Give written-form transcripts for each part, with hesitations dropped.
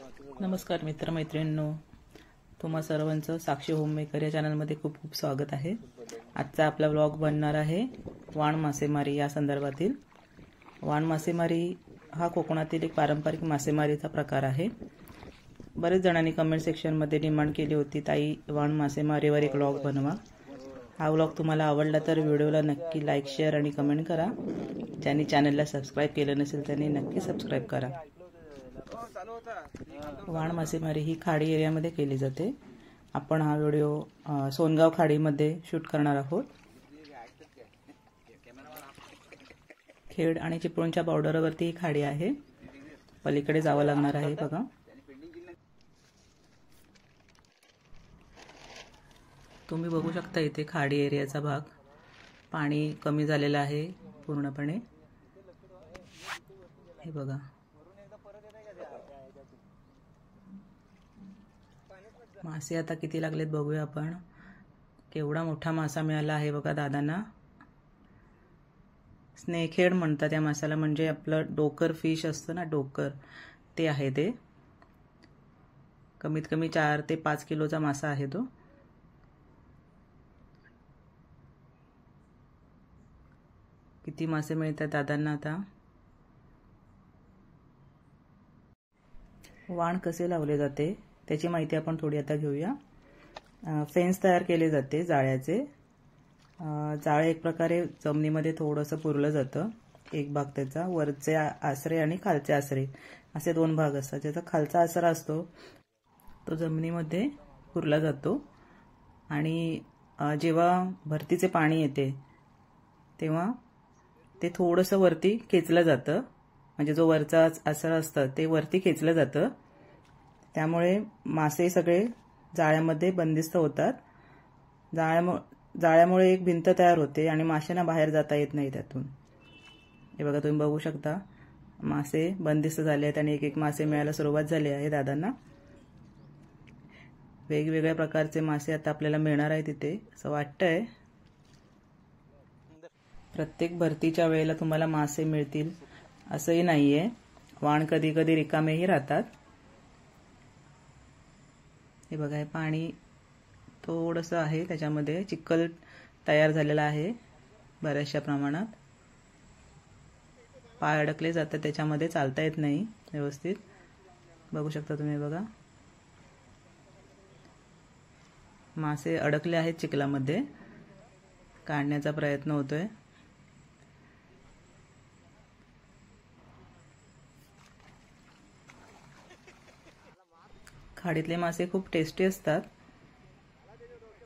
नमस्कार मित्रमैत्रिणींनो, तुम्हा सर्वांचं साक्षी होममेकर या चॅनलमध्ये खूप खूप स्वागत आहे। आजचा आपला व्लॉग बनणार आहे वाण मासेमारी या संदर्भातील। वाण मासेमारी हा कोकणातील एक पारंपरिक मासेमारीचा प्रकार आहे। बरेच जणांनी कमेंट सेक्शनमध्ये डिमांड केली होती, ताई वाण मासेमारीवर एक व्लॉग बनवा। हा व्लॉग तुम्हाला आवडला तर व्हिडिओला नक्की लाईक, शेअर आणि कमेंट करा। ज्यांनी चॅनलला सबस्क्राइब केलं नसेल त्यांनी नक्की सबस्क्राइब करा। वाण मासेमारी ही खाडी एरियामध्ये केली जाते। आपण हा व्हिडिओ सोनगाव खाडीमध्ये शूट करणार आहोत। खेड आणि चिपळूणच्या बॉर्डरवरती ही खाडी आहे। पलीकडे जावं लागणार आहे बघा। तुम्ही बघू शकता इथे खाडी एरियाचा भाग, पाणी कमी झालेलं आहे पूर्णपणे। हे बघा, मासे आता किती लागलेत बघूया आपण। केवढा मोठा मासा मिळाला आहे बघा दादांना। स्नेकहेड म्हणतात या माशाला, म्हणजे आपलं डोकर फिश असतं ना, डोकर ते आहे ते। कमीत कमी 4 ते 5 किलोचा मासा आहे तो। किती मासे मिळतात दादांना आता। वाण कसे लावले जाते त्याची माहिती आपण थोडी आता घेऊया। फेन्स तयार केले जाते जाळ्याचे। जाळे एक प्रकारे जमिनीमध्ये थोडंसं पुरलं जातं। एक भाग त्याचा वरचे आसरे आणि खालचे आसरे असे 2 भाग असतात। ज्याचा खालचा आसरा असतो तो जमिनीमध्ये पुरला जातो आणि जेव्हा भरतीचे पाणी येते तेव्हा ते थोडंसं वरती खेचलं जातं। म्हणजे जो वरचा आसरा असतं ते वरती खेचलं जातं। त्यामुळे मासे सगळे जाळ्यामध्ये बंदिस्त होतात। जाळ्यामुळे एक भिंत तयार होते आणि माशांना बाहेर जाता येत नाही त्यातून। हे बघा, तुम्ही बघू शकता मासे बंदिस्त झाले आहेत आणि एक एक मासे मिळायला सुरुवात झाली आहे दादांना। वेगवेगळ्या प्रकारचे मासे आता आपल्याला मिळणार आहेत तिथे असं वाटतंय। प्रत्येक भरतीच्या वेळेला तुम्हाला मासे मिळतील असंही नाहीये। वाण कधी कधी रिकामेही राहतात। हे बघा, हे पाणी थोडंसं आहे, त्याच्यामध्ये चिखल तयार झालेला आहे बऱ्याचशा प्रमाणात। पाय अडकले जातात त्याच्यामध्ये, चालता येत नाही व्यवस्थित। बघू शकता तुम्ही, बघा मासे अडकले आहेत चिखलामध्ये, काढण्याचा प्रयत्न होतोय। खाडीतले मासे खूप टेस्टी असतात,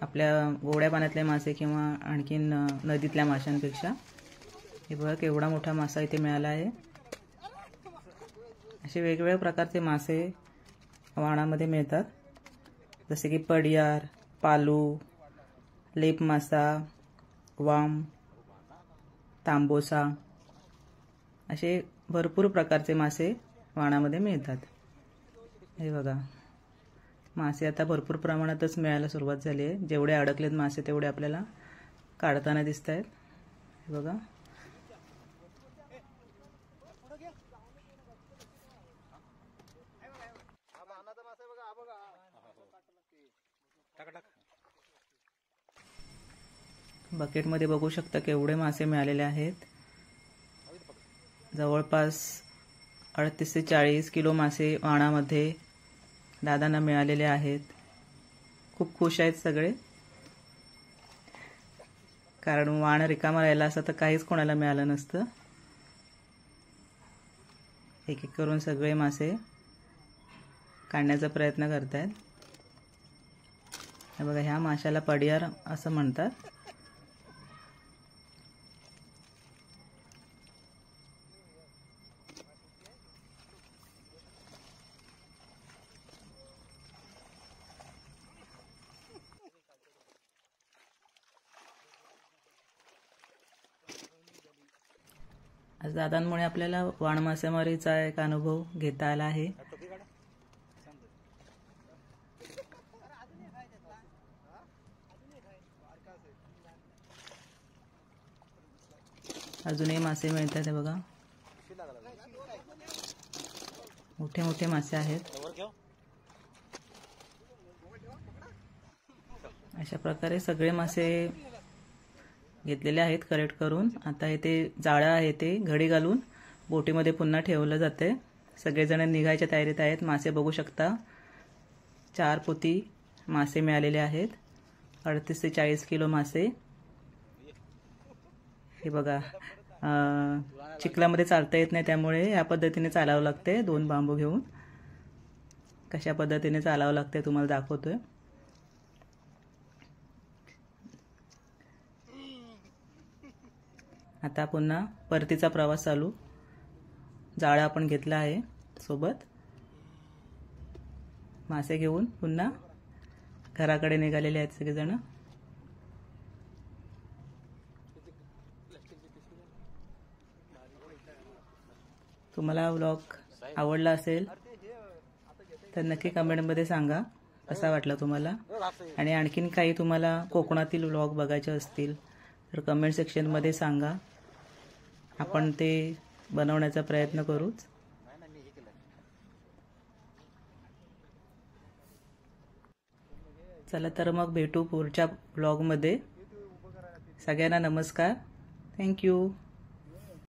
आपल्या गोड्या पाण्यातले मासे किंवा आणखीन नदीतल्या माशांपेक्षा। हे बघा, केवढा मोठा मासा इथे मिळाला आहे। असे वेगवेगळ्या प्रकारचे मासे वाणामध्ये मिळतात, जसे की पडियार, पालू, लेप मासा, वाम, तांबोसा असे भरपूर प्रकारचे मासे वाणामध्ये मिळतात। हे बघा, मासे आता भरपूर प्रमाणातच मिळायला सुरुवात झाली आहे। जेवढे अडकलेत मासे तेवढे आपल्याला काढताना दिसत आहेत। हे बघा, बकेटमध्ये बघू शकता केवढे मासे मिळालेले आहेत। जवळपास 38 ते 40 किलो मासे वाणामध्ये दादांना मिळालेले आहेत। खूप खुश आहेत सगळे, कारण वाण रिकामा राहिला असता तर काहीच कोणाला मिळालं नसतं। एक एक करून सगळे मासे काढण्याचा प्रयत्न करतायत। हे बघा, ह्या माशाला पडियार असं म्हणतात। आज दादांमुळे आपल्याला वाण मासेमारीचा एक अनुभव घेता आला आहे। अजूनही मासे मिळतात, हे बघा। मोठे मोठे मासे आहेत. अशा प्रकारे सगळे मासे घेतलेले आहेत कलेक्ट करून. आता हे ते जाळं आहे ते घडी घालून बोटीमध्ये पुन्हा ठेवलं जाते. सगळेजण निघायच्या तयारीत आहेत. मासे बघू शकता, 4 पोती मासे मिळालेले आहेत. 38 ते 40 किलो मासे. हे बघा, चिखलामध्ये चालता येत नाही त्यामुळे या पद्धतीने चालावं लागते. 2 बांबू घेऊन कशा पद्धतीने चालावं लागते तुम्हाला दाखवतोय. आता पुन्हा परतीचा प्रवास चालू. जाळं आपण घेतलं आहे सोबत. मासे घेऊन पुन्हा घराकडे निघालेले आहेत सगळेजण. तुम्हाला व्लॉग आवडला असेल तर नक्की कमेंटमध्ये सांगा कसा वाटला तुम्हाला. आणि आणखीन काही तुम्हाला कोकणातील व्लॉग बघायचे असतील तर कमेंट सेक्शनमध्ये सांगा. आपण ते बनवण्याचा प्रयत्न करूच. चला तर मग भेटू पुढच्या व्लॉगमध्ये. सगळ्यांना नमस्कार. थँक्यू.